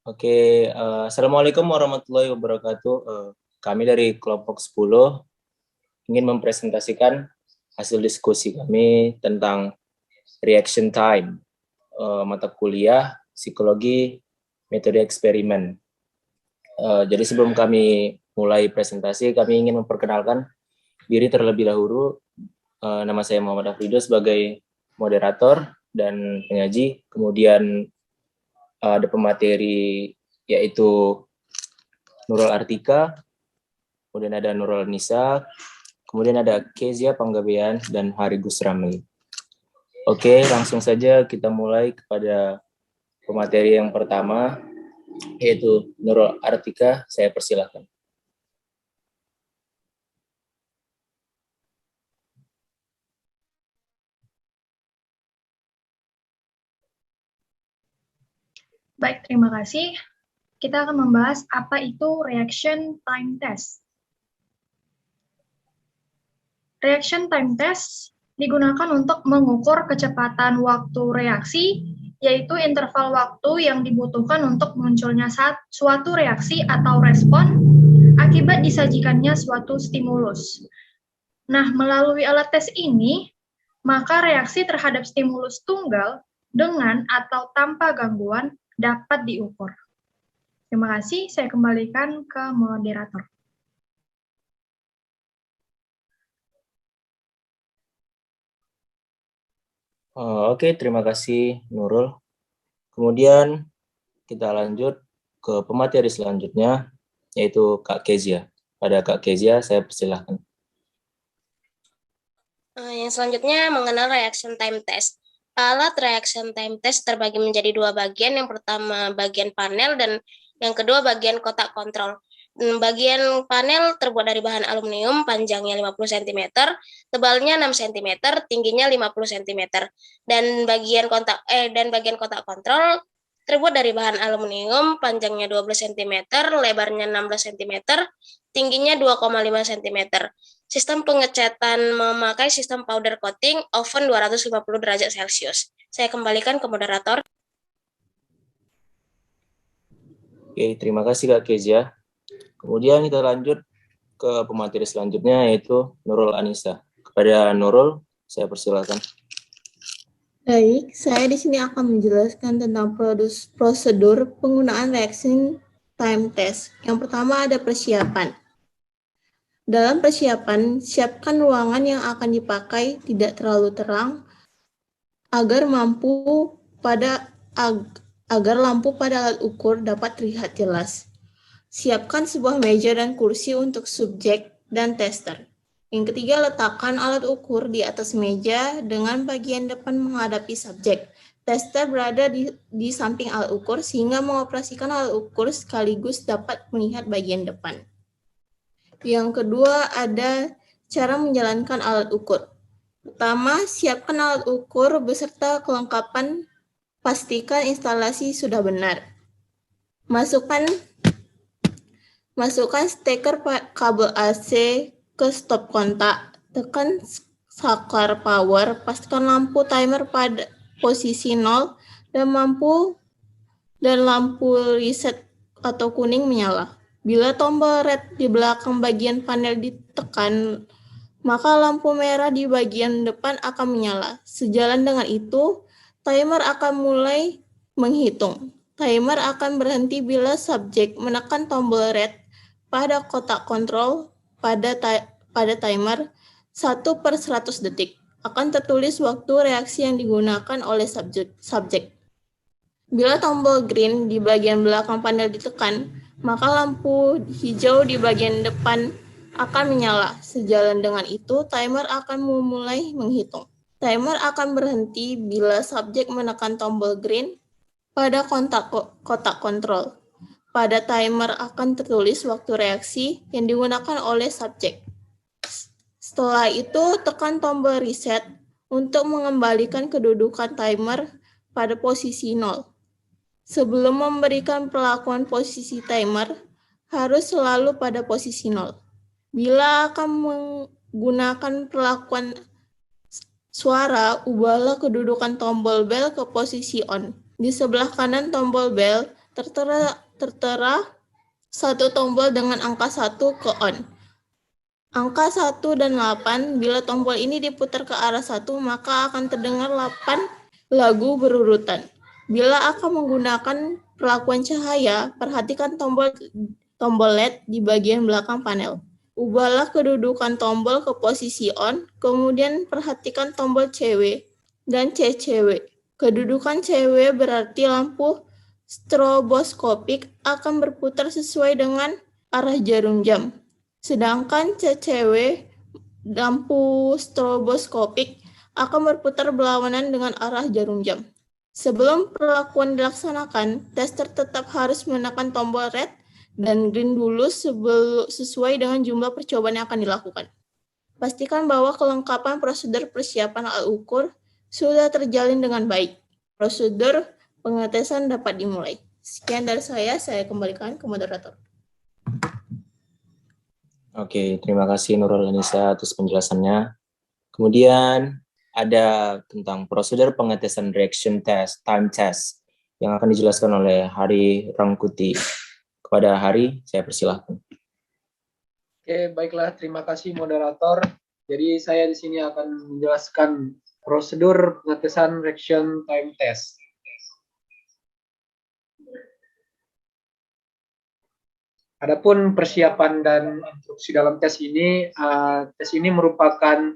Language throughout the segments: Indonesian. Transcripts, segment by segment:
Oke, Assalamualaikum warahmatullahi wabarakatuh. Kami dari kelompok 10 ingin mempresentasikan hasil diskusi kami tentang reaction time, mata kuliah psikologi metode eksperimen. Jadi sebelum kami mulai presentasi, kami ingin memperkenalkan diri terlebih dahulu. Nama saya Muhammad Afrido sebagai moderator dan penyaji. Kemudian ada pemateri yaitu Nurul Artika, kemudian ada Nurul Nisa, kemudian ada Kezia Panggabean dan Harigus Ramli. Oke, langsung saja kita mulai kepada pemateri yang pertama, yaitu Nurul Artika. Saya persilahkan. Baik, terima kasih. Kita akan membahas apa itu reaction time test. Reaction time test digunakan untuk mengukur kecepatan waktu reaksi, yaitu interval waktu yang dibutuhkan untuk munculnya suatu reaksi atau respon akibat disajikannya suatu stimulus. Nah, melalui alat tes ini, maka reaksi terhadap stimulus tunggal dengan atau tanpa gangguan dapat diukur. Terima kasih, saya kembalikan ke moderator. Oke, terima kasih Nurul. Kemudian kita lanjut ke pemateri selanjutnya, yaitu Kak Kezia. Pada Kak Kezia, saya persilahkan. Yang selanjutnya mengenal reaction time test. Alat reaction time test terbagi menjadi dua bagian. Yang pertama bagian panel dan yang kedua bagian kotak kontrol. Bagian panel terbuat dari bahan aluminium, panjangnya 50 cm, tebalnya 6 cm, tingginya 50 cm. Dan bagian kotak kontrol terbuat dari bahan aluminium, panjangnya 12 cm, lebarnya 16 cm, tingginya 2,5 cm. Sistem pengecatan memakai sistem powder coating, oven 250 derajat Celcius. Saya kembalikan ke moderator. Oke, terima kasih Kak Kezia. Kemudian kita lanjut ke pemateri selanjutnya, yaitu Nurul Anissa. Kepada Nurul, saya persilakan. Baik, saya di sini akan menjelaskan tentang prosedur penggunaan reaction time test. Yang pertama ada persiapan. Dalam persiapan, siapkan ruangan yang akan dipakai tidak terlalu terang agar lampu pada alat ukur dapat terlihat jelas. Siapkan sebuah meja dan kursi untuk subjek dan tester. Yang ketiga, letakkan alat ukur di atas meja dengan bagian depan menghadapi subjek. Tester berada di samping alat ukur sehingga mengoperasikan alat ukur sekaligus dapat melihat bagian depan. Yang kedua ada cara menjalankan alat ukur. Pertama, siapkan alat ukur beserta kelengkapan, pastikan instalasi sudah benar. Masukkan steker kabel AC ke stop kontak, tekan saklar power, pastikan lampu timer pada posisi 0 dan lampu reset atau kuning menyala. Bila tombol red di belakang bagian panel ditekan, maka lampu merah di bagian depan akan menyala. Sejalan dengan itu, timer akan mulai menghitung. Timer akan berhenti bila subjek menekan tombol red pada kotak kontrol pada timer 1/100 detik. Akan tertulis waktu reaksi yang digunakan oleh subjek. Bila tombol green di bagian belakang panel ditekan, maka lampu hijau di bagian depan akan menyala. Sejalan dengan itu, timer akan memulai menghitung. Timer akan berhenti bila subjek menekan tombol green pada kotak kontrol. Pada timer akan tertulis waktu reaksi yang digunakan oleh subjek. Setelah itu, tekan tombol reset untuk mengembalikan kedudukan timer pada posisi 0. Sebelum memberikan perlakuan posisi timer, harus selalu pada posisi 0. Bila akan menggunakan perlakuan suara, ubahlah kedudukan tombol bel ke posisi on. Di sebelah kanan tombol bel, tertera satu tombol dengan angka 1 ke on. Angka 1 dan 8, bila tombol ini diputar ke arah 1, maka akan terdengar 8 lagu berurutan. Bila akan menggunakan perlakuan cahaya, perhatikan tombol LED di bagian belakang panel. Ubahlah kedudukan tombol ke posisi on, kemudian perhatikan tombol CW dan CCW. Kedudukan CW berarti lampu stroboskopik akan berputar sesuai dengan arah jarum jam. Sedangkan CCW, lampu stroboskopik, akan berputar berlawanan dengan arah jarum jam. Sebelum perlakuan dilaksanakan, tester tetap harus menekan tombol red dan green dulu sesuai dengan jumlah percobaan yang akan dilakukan. Pastikan bahwa kelengkapan prosedur persiapan alat ukur sudah terjalin dengan baik. Prosedur pengetesan dapat dimulai. Sekian dari saya kembalikan ke moderator. Oke, terima kasih Nurul Anissa atas penjelasannya. Kemudian ada tentang prosedur pengetesan reaction test, time test, yang akan dijelaskan oleh Hari Rangkuti. Kepada Hari, saya persilahkan. Oke, baiklah, terima kasih moderator. Jadi saya di sini akan menjelaskan prosedur pengetesan reaction time test. Adapun persiapan dan instruksi dalam tes ini merupakan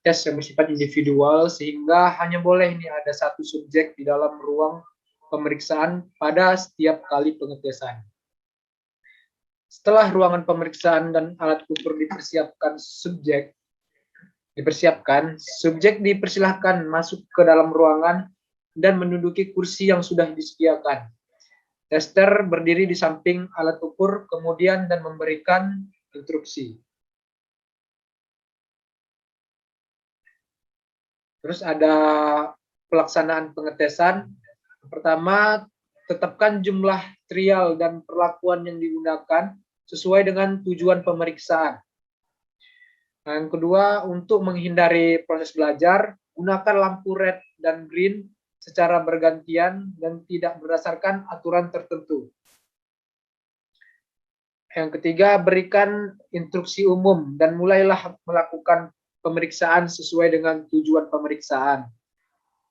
tes yang bersifat individual, sehingga hanya boleh ada satu subjek di dalam ruang pemeriksaan pada setiap kali pengetesan. Setelah ruangan pemeriksaan dan alat ukur dipersiapkan, subjek dipersilahkan masuk ke dalam ruangan dan menduduki kursi yang sudah disediakan. Tester berdiri di samping alat ukur, kemudian dan memberikan instruksi. Terus ada pelaksanaan pengetesan. Pertama, tetapkan jumlah trial dan perlakuan yang digunakan sesuai dengan tujuan pemeriksaan. Yang kedua, untuk menghindari proses belajar, gunakan lampu red dan green secara bergantian dan tidak berdasarkan aturan tertentu. Yang ketiga, berikan instruksi umum dan mulailah melakukan pemeriksaan sesuai dengan tujuan pemeriksaan.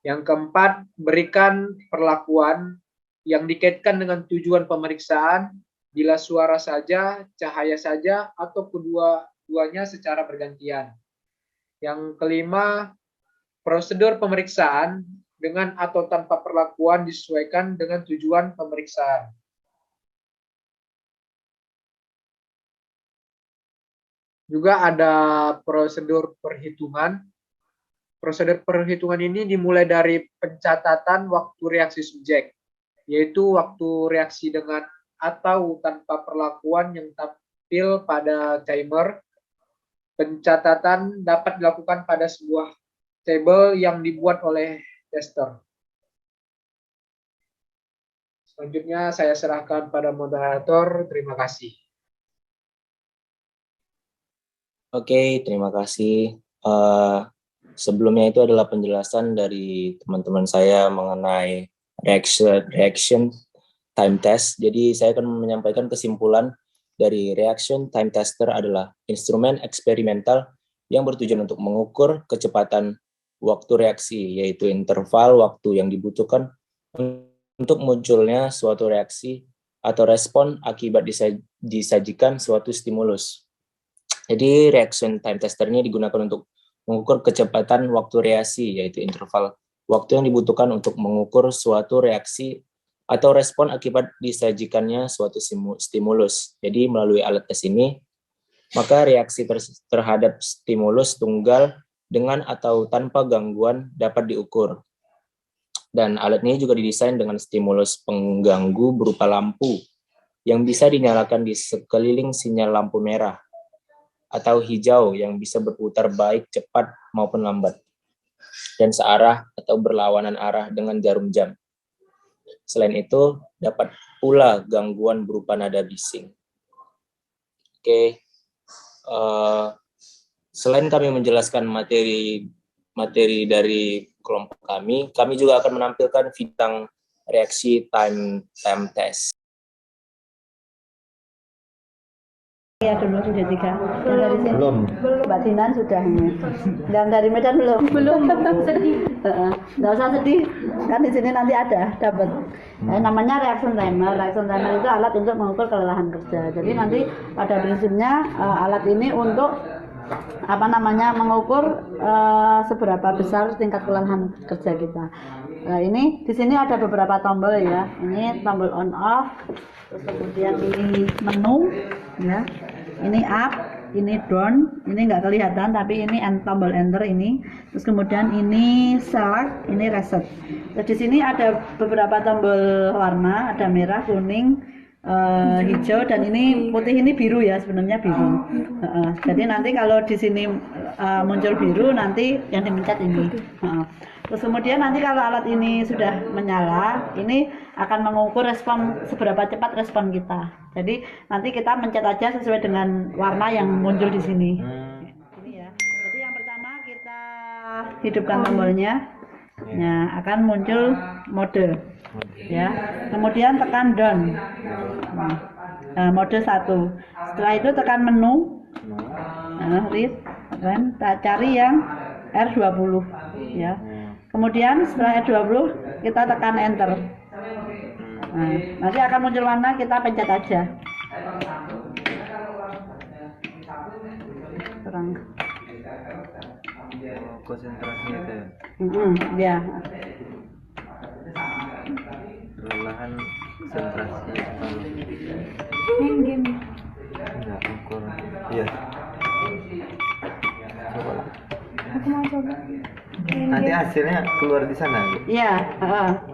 Yang keempat, berikan perlakuan yang dikaitkan dengan tujuan pemeriksaan bila suara saja, cahaya saja, atau kedua-duanya secara bergantian. Yang kelima, prosedur pemeriksaan dengan atau tanpa perlakuan disesuaikan dengan tujuan pemeriksaan. Juga ada prosedur perhitungan. Prosedur perhitungan ini dimulai dari pencatatan waktu reaksi subjek, yaitu waktu reaksi dengan atau tanpa perlakuan yang tampil pada timer. Pencatatan dapat dilakukan pada sebuah table yang dibuat oleh tester. Selanjutnya saya serahkan pada moderator. Terima kasih. Oke, terima kasih. Sebelumnya itu adalah penjelasan dari teman-teman saya mengenai reaction time test. Jadi saya akan menyampaikan kesimpulan dari reaction time tester adalah instrumen eksperimental yang bertujuan untuk mengukur kecepatan waktu reaksi, yaitu interval waktu yang dibutuhkan untuk munculnya suatu reaksi atau respon akibat disajikan suatu stimulus. Jadi reaction time tester ini digunakan untuk mengukur kecepatan waktu reaksi, yaitu interval waktu yang dibutuhkan untuk mengukur suatu reaksi atau respon akibat disajikannya suatu stimulus. Jadi melalui alat tes ini, maka reaksi terhadap stimulus tunggal dengan atau tanpa gangguan dapat diukur. Dan alat ini juga didesain dengan stimulus pengganggu berupa lampu yang bisa dinyalakan di sekeliling sinyal lampu merah atau hijau yang bisa berputar baik cepat maupun lambat dan searah atau berlawanan arah dengan jarum jam. Selain itu, dapat pula gangguan berupa nada bising. Oke. Selain kami menjelaskan materi dari kelompok kami juga akan menampilkan bidang reaksi time test. Ya dulu sudah 3. Yang dari sini belum. Mbak Dinan sudah. Yang dari Medan belum. Sedih. Nggak usah sedih. Kan di sini nanti ada dapat. Namanya reaction timer. Reaction timer itu alat untuk mengukur kelelahan kerja. Jadi nanti pada prinsipnya alat ini untuk mengukur seberapa besar tingkat kelelahan kerja kita. Nah, ini di sini ada beberapa tombol ya. Ini tombol on off. Terus kemudian ini menu ya, ini up, ini down, ini nggak kelihatan tapi ini tombol enter ini. Terus kemudian ini select, ini reset. Terus di sini ada beberapa tombol warna, ada merah, kuning, hijau, dan ini putih, ini biru ya, sebenarnya biru. Jadi nanti kalau di sini muncul biru, nanti yang dipencet ini. Terus kemudian nanti kalau alat ini sudah menyala, ini akan mengukur respon, seberapa cepat respon kita. Jadi nanti kita mencet aja sesuai dengan warna yang muncul di sini. Ini ya. Jadi yang pertama kita hidupkan tombolnya, nah akan muncul mode, ya. Kemudian tekan down, mode 1. Setelah itu tekan menu, read, kan? Cari yang R20, ya. Kemudian setelah R20 kita tekan enter. Nah, nanti akan muncul warna, kita pencet aja. Terang. Konsentrasinya itu ya. Ya. Kelelahan konsentrasi Main game. enggak ukur. Iya. Coba lah. Aku mau coba. Nanti hasilnya keluar di sana. Iya,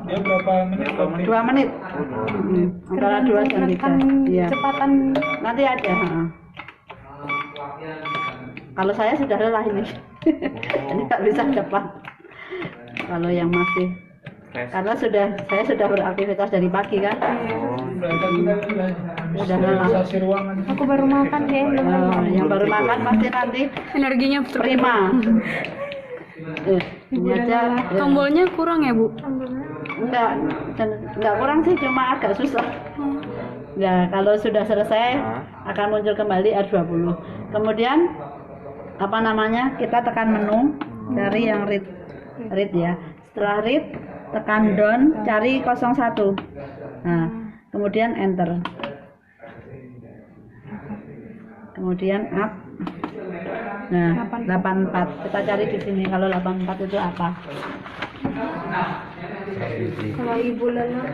Dia berapa menit? 2 menit. Antara 2 dan 3. Iya. Kecepatan Nanti ada. Kalau saya sudah lelah ini. Ini nggak bisa cepat. Kalau yang masih, karena saya sudah beraktivitas dari pagi kan. Sudah lelah. aku baru makan kayak belum. Yang baru makan pasti nanti Energinya prima. Ini aja. Tombolnya kurang ya, Bu? Enggak kurang sih, cuma agak susah. Ya, kalau sudah selesai akan muncul kembali R20. Kemudian kita tekan menu, cari yang read ya. Setelah read, tekan down, cari 01. Nah, kemudian enter. Kemudian up. Nah, 84. Kita cari di sini kalau 84 itu apa? Kalau ibu lelah,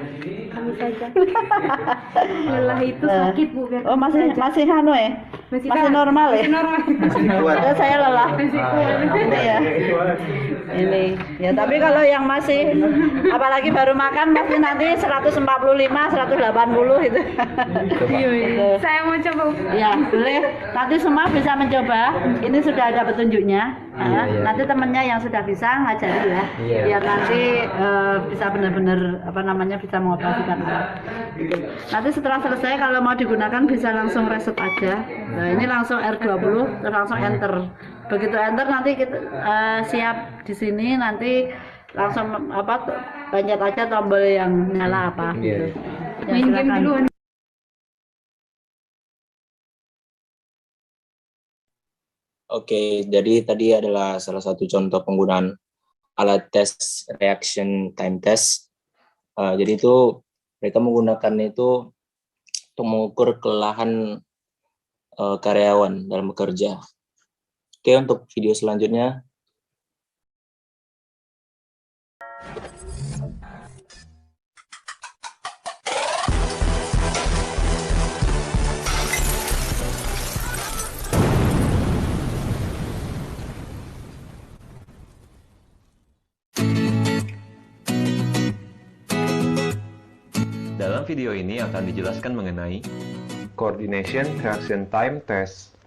kami saja. Lelah itu sakit, Bu. Biar Oh, masih kami saja. masih ya? Masih normal ya? Normal. Ada saya lelah. Ini ya. Ini. Ya, tapi kalau yang masih apalagi baru makan pasti nanti 145, 180 itu. Iya. Saya mau coba. Ya, boleh. Nanti semua bisa mencoba. Ini sudah ada petunjuknya. Nanti temennya yang sudah bisa ngajari ya. Biar nanti bisa benar-benar bisa mengoperasikan. Nanti setelah selesai kalau mau digunakan bisa langsung reset aja. Nah, ini langsung R20 terus langsung enter. Begitu enter nanti kita siap di sini, nanti langsung pencet aja tombol yang nyala apa gitu. Ya, Main game silakan. duluan. Oke, jadi tadi adalah salah satu contoh penggunaan alat tes reaction time test. Jadi itu mereka menggunakan itu untuk mengukur kelelahan karyawan dalam bekerja. Oke, untuk video selanjutnya. Dalam video ini akan dijelaskan mengenai Coordination Reaction Time Test.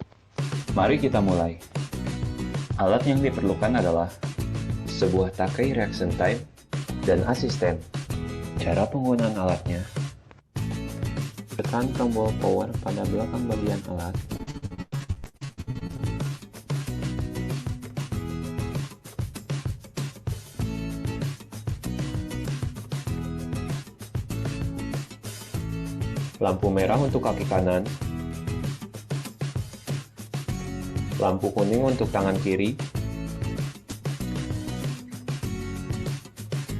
Mari kita mulai. Alat yang diperlukan adalah Sebuah takai reaction time dan asisten. Cara penggunaan alatnya. Tekan tombol power pada belakang bagian alat. Lampu merah untuk kaki kanan. lampu kuning untuk tangan kiri,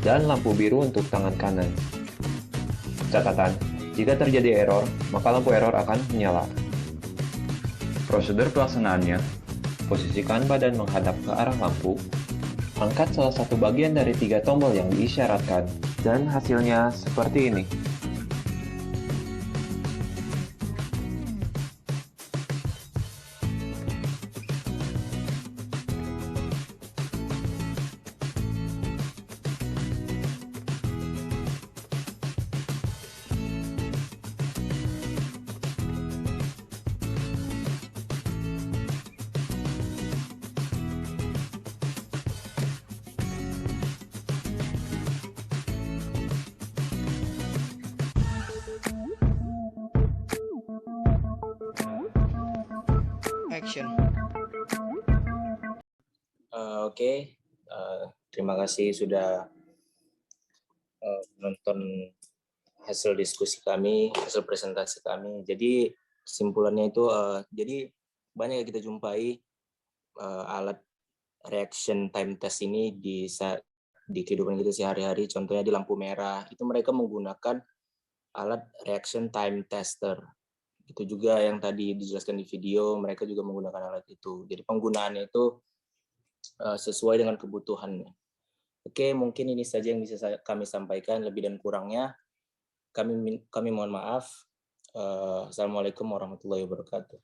dan lampu biru untuk tangan kanan. Catatan, jika terjadi error, maka lampu error akan menyala. Prosedur pelaksanaannya, posisikan badan menghadap ke arah lampu, angkat salah satu bagian dari 3 tombol yang diisyaratkan, dan hasilnya seperti ini. Action. Oke, terima kasih sudah menonton hasil diskusi kami, hasil presentasi kami. Jadi kesimpulannya itu, jadi banyak yang kita jumpai alat reaction time test ini di kehidupan kita sehari-hari. Contohnya di lampu merah, itu mereka menggunakan alat reaction time tester. Itu juga yang tadi dijelaskan di video, mereka juga menggunakan alat itu. Jadi penggunaannya itu sesuai dengan kebutuhannya. Oke, mungkin ini saja yang bisa kami sampaikan. Lebih dan kurangnya kami mohon maaf. Assalamualaikum warahmatullahi wabarakatuh.